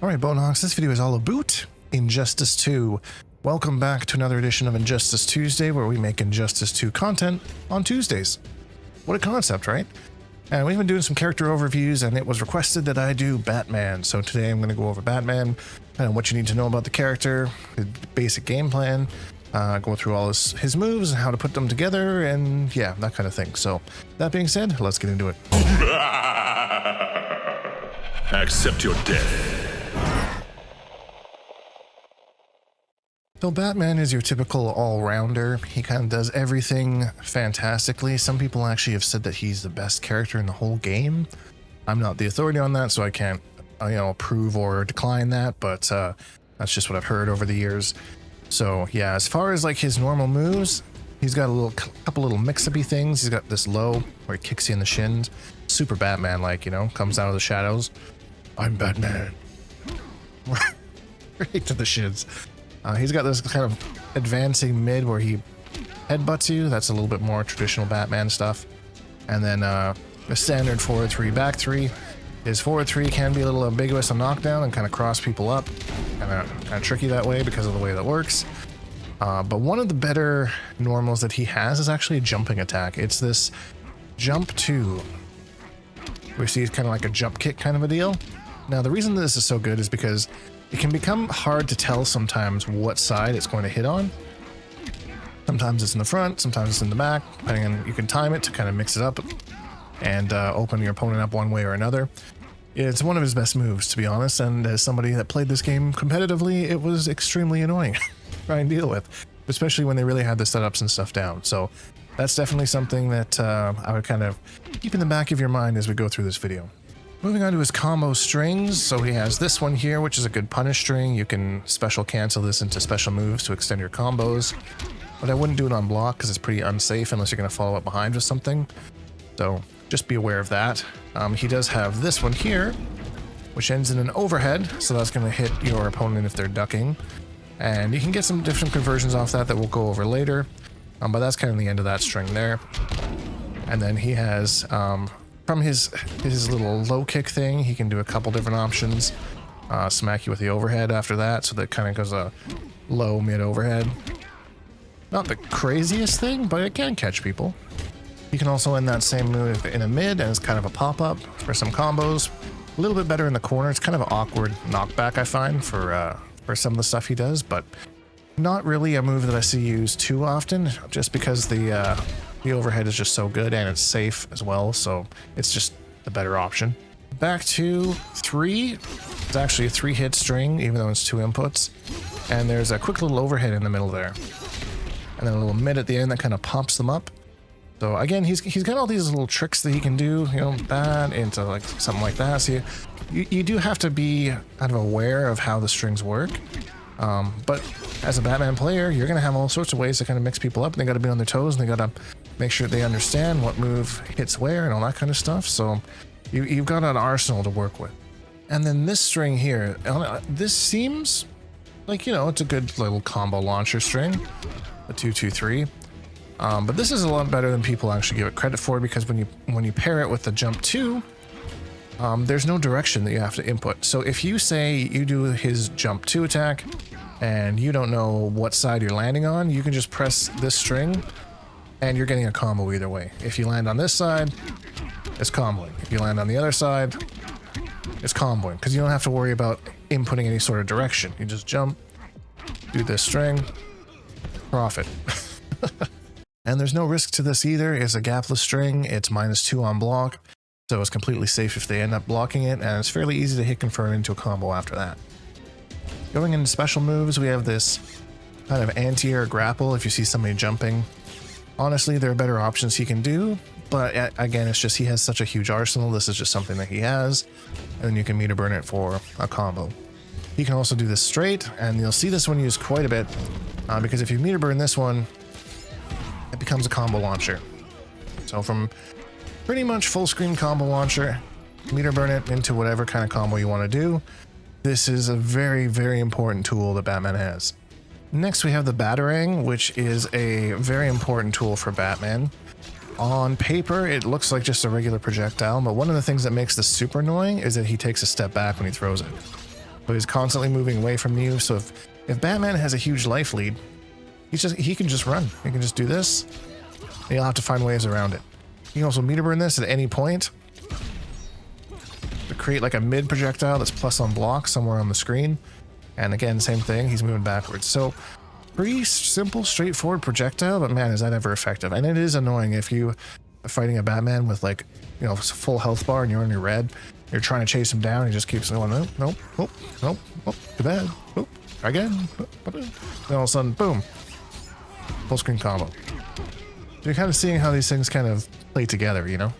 Alright, Bonehawks, this video is all about Injustice 2. Welcome back to another edition of Injustice Tuesday, where we make Injustice 2 content on Tuesdays. What a concept, right? And we've been doing some character overviews, and it was requested that I do Batman. So today I'm going to go over Batman, and what you need to know about the character, his basic game plan, go through all his moves, and how to put them together, and yeah, that kind of thing. So, that being said, let's get into it. Accept your death. So Batman is your typical all-rounder. He kind of does everything fantastically. Some people actually have said that he's the best character in the whole game. I'm not the authority on that, so I can't, approve or decline that, but that's just what I've heard over the years. So yeah, as far as like his normal moves, he's got a couple little mix-up-y things. He's got this low where he kicks you in the shins. Super Batman-like, comes out of the shadows. I'm Batman. Right to the shins. He's got this kind of advancing mid where he headbutts you. That's a little bit more traditional Batman stuff. And then the standard forward 3, back 3. His forward 3 can be a little ambiguous on knockdown and kind of cross people up. Kind of tricky that way because of the way that works. But one of the better normals that he has is actually a jumping attack. It's this jump 2. We see it's kind of like a jump kick kind of a deal. Now the reason this is so good is because it can become hard to tell sometimes what side it's going to hit on. Sometimes it's in the front, sometimes it's in the back, depending on, you can time it to kind of mix it up and open your opponent up one way or another. It's one of his best moves, to be honest, and as somebody that played this game competitively, it was extremely annoying to try and deal with, especially when they really had the setups and stuff down. So that's definitely something that I would kind of keep in the back of your mind as we go through this video. Moving on to his combo strings, so he has this one here, which is a good punish string. You can special cancel this into special moves to extend your combos, but I wouldn't do it on block because it's pretty unsafe unless you're going to follow up behind with something, so just be aware of that. He does have this one here, which ends in an overhead, so that's going to hit your opponent if they're ducking, and you can get some different conversions off that we'll go over later, but that's kind of the end of that string there. And then he has from his little low kick thing, he can do a couple different options. Smack you with the overhead after that, so that kind of goes a low mid overhead. Not the craziest thing, but it can catch people. You can also end that same move in a mid, and it's kind of a pop-up for some combos. A little bit better in the corner. It's kind of an awkward knockback, I find, for some of the stuff he does, but not really a move that I see used too often, just because the overhead is just so good and it's safe as well, so it's just the better option. Back to 3. It's actually a 3-hit string, even though it's 2 inputs. And there's a quick little overhead in the middle there. And then a little mid at the end that kind of pops them up. So again, he's got all these little tricks that he can do, that into like something like that. So you do have to be kind of aware of how the strings work. But as a Batman player, you're going to have all sorts of ways to kind of mix people up, and they got to be on their toes, and they got to make sure they understand what move hits where and all that kind of stuff. So you've got an arsenal to work with. And then this string here, this seems like, it's a good little combo launcher string, a 2-2-3. But this is a lot better than people actually give it credit for, because when you pair it with the jump 2, there's no direction that you have to input. So if you say you do his jump 2 attack and you don't know what side you're landing on, you can just press this string and you're getting a combo either way. If you land on this side, it's comboing. If you land on the other side, it's comboing, because you don't have to worry about inputting any sort of direction. You just jump, do this string, profit. And there's no risk to this either. It's a gapless string. It's -2 on block, so it's completely safe if they end up blocking it, and it's fairly easy to hit confirm into a combo after that. Going into special moves, we have this kind of anti-air grapple if you see somebody jumping. Honestly, there are better options he can do, but again, it's just he has such a huge arsenal. This is just something that he has, and then you can meter burn it for a combo. He can also do this straight, and you'll see this one used quite a bit, because if you meter burn this one, it becomes a combo launcher. So from pretty much full screen combo launcher, meter burn it into whatever kind of combo you want to do. This is a very, very important tool that Batman has. Next we have the Batarang, which is a very important tool for Batman. On paper, it looks like just a regular projectile, but one of the things that makes this super annoying is that he takes a step back when he throws it. So he's constantly moving away from you. So if Batman has a huge life lead, he can just run. He can just do this. And you'll have to find ways around it. You can also meter burn this at any point to create like a mid projectile that's plus on block somewhere on the screen. And again, same thing, he's moving backwards. So pretty simple, straightforward projectile, but man, is that ever effective. And it is annoying if you are fighting a Batman with like, you know, full health bar and you're on your red. You're trying to chase him down, he just keeps going, nope, nope, nope, nope, nope, too bad, nope, try again. Then all of a sudden, boom, full screen combo. So you're kind of seeing how these things kind of play together, you know?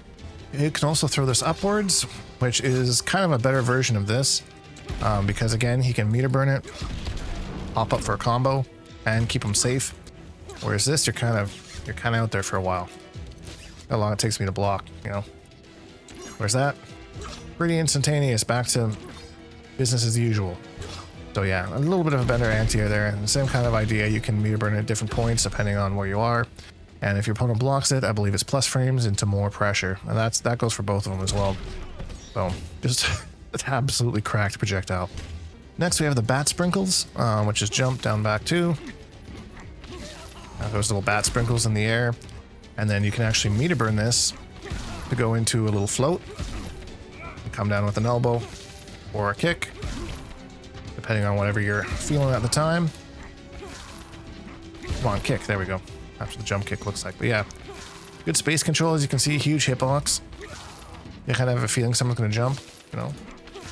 You can also throw this upwards, which is kind of a better version of this, because again, he can meter burn it, hop up for a combo, and keep him safe. Whereas this, you're kind of out there for a while. How long it takes me to block, you know? Where's that? Pretty instantaneous, back to business as usual. So yeah, a little bit of a better anti-air there, and the same kind of idea. You can meter burn at different points depending on where you are, and if your opponent blocks it, I believe it's plus frames into more pressure, and that goes for both of them as well. So just an absolutely cracked projectile. Next we have the bat sprinkles, which is jump down back 2. Those little bat sprinkles in the air, and then you can actually meter burn this to go into a little float. Come down with an elbow or a kick, depending on whatever you're feeling at the time. Come on, kick. There we go. That's what the jump kick looks like. But yeah, good space control. As you can see, huge hitbox. You kind of have a feeling someone's going to jump, you know,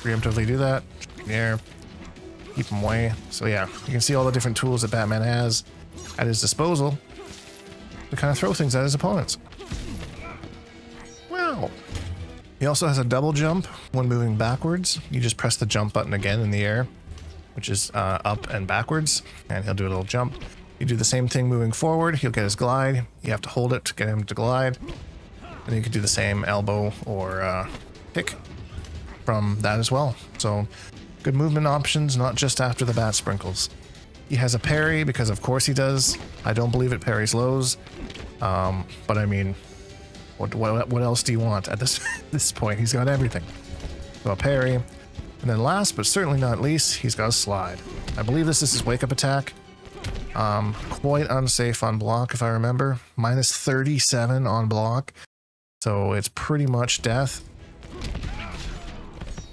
preemptively do that. In the air, keep them away. So yeah, you can see all the different tools that Batman has at his disposal to kind of throw things at his opponents. Wow. He also has a double jump when moving backwards. You just press the jump button again in the air, which is up and backwards, and he'll do a little jump. You do the same thing moving forward. He'll get his glide. You have to hold it to get him to glide. And you can do the same elbow or kick from that as well. So good movement options, not just after the bat sprinkles. He has a parry because of course he does. I don't believe it parries lows, but I mean, what else do you want at this point? He's got everything. So a parry, and then last but certainly not least, he's got a slide. I believe this is his wake up attack. Quite unsafe on block if I remember. Minus 37 on block, so it's pretty much death.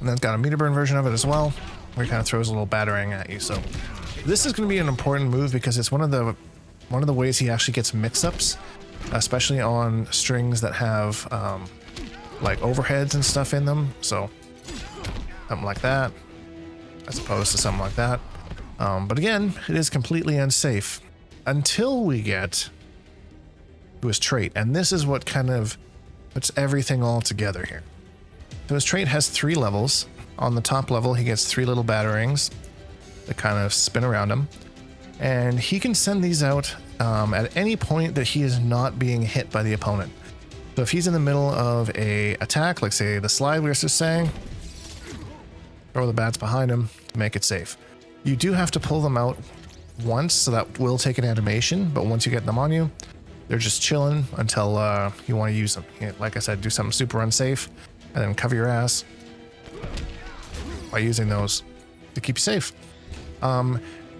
And then it's got a meter burn version of it as well, where he kind of throws a little batarang at you. So this is going to be an important move because it's one of the ways he actually gets mix-ups, especially on strings that have like overheads and stuff in them. So something like that as opposed to something like that. But again, it is completely unsafe until we get to his trait, and this is what kind of puts everything all together here. So his trait has 3 levels. On the top level, he gets 3 little batarangs that kind of spin around him, and he can send these out at any point that he is not being hit by the opponent. So if he's in the middle of a attack, like say the slide we were just saying, throw the bats behind him to make it safe. You do have to pull them out once, so that will take an animation, but once you get them on you, they're just chilling until you want to use them. Like I said, do something super unsafe, and then cover your ass by using those to keep you safe.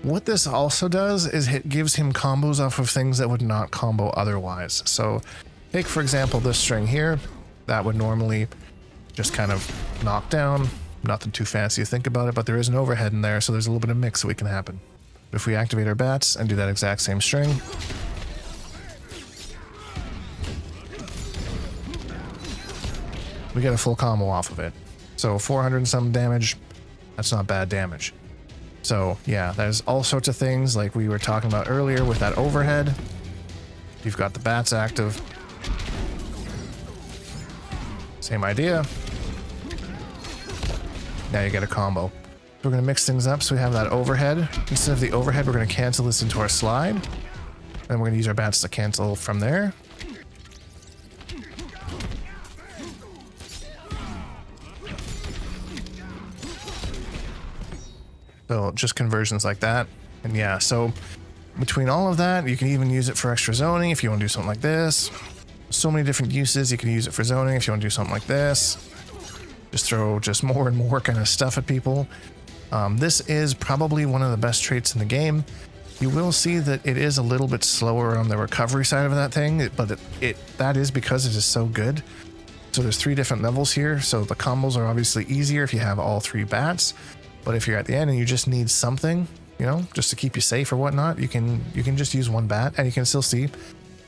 What this also does is it gives him combos off of things that would not combo otherwise. So take, for example, this string here. That would normally just kind of knock down. Nothing too fancy to think about it, but there is an overhead in there, so there's a little bit of mix that can happen. If we activate our bats and do that exact same string, we get a full combo off of it. So 400 and some damage, that's not bad damage. So yeah, there's all sorts of things like we were talking about earlier with that overhead. You've got the bats active. Same idea. Now you get a combo. We're going to mix things up so we have that overhead. Instead of the overhead, we're going to cancel this into our slide. And we're going to use our bats to cancel from there. So just conversions like that. And yeah, so between all of that, you can even use it for extra zoning if you want to do something like this. So many different uses. You can use it for zoning if you want to do something like this. Just throw just more and more kind of stuff at people. This is probably one of the best traits in the game. You will see that it is a little bit slower on the recovery side of that thing, but that is because it is so good. So there's 3 different levels here, so the combos are obviously easier if you have all 3 bats. But if you're at the end and you just need something, you know, just to keep you safe or whatnot, you can just use 1 bat, and you can still see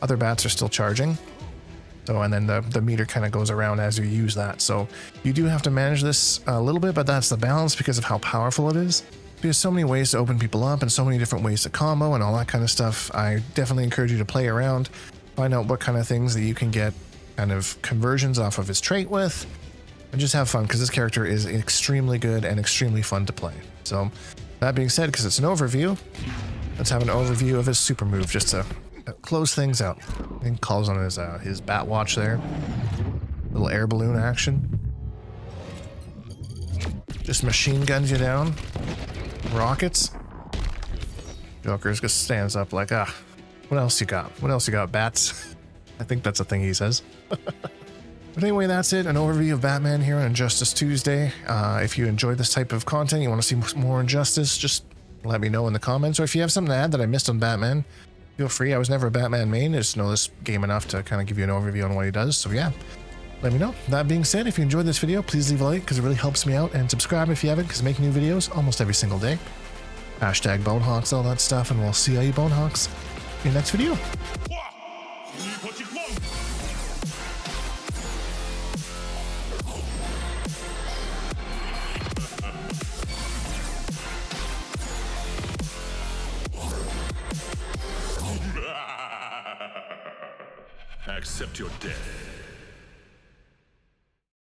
other bats are still charging. So, and then the meter kind of goes around as you use that. So you do have to manage this a little bit, but that's the balance because of how powerful it is. There's so many ways to open people up and so many different ways to combo and all that kind of stuff. I definitely encourage you to play around, find out what kind of things that you can get kind of conversions off of his trait with, and just have fun because this character is extremely good and extremely fun to play. So that being said, because it's an overview, let's have an overview of his super move just to close things out. And calls on his bat watch there. Little air balloon action. Just machine guns you down. Rockets. Joker's just stands up like, what else you got? What else you got, bats? I think that's a thing he says. But anyway, that's it. An overview of Batman here on Injustice Tuesday. If you enjoy this type of content, you want to see more Injustice, just let me know in the comments. Or if you have something to add that I missed on Batman, feel free. I was never a Batman main. I just know this game enough to kind of give you an overview on what he does. So yeah, let me know. That being said, if you enjoyed this video, please leave a like because it really helps me out. And subscribe if you haven't, because I make new videos almost every single day. Hashtag Bonehawks, all that stuff. And we'll see all you Bonehawks in your next video. Accept your death.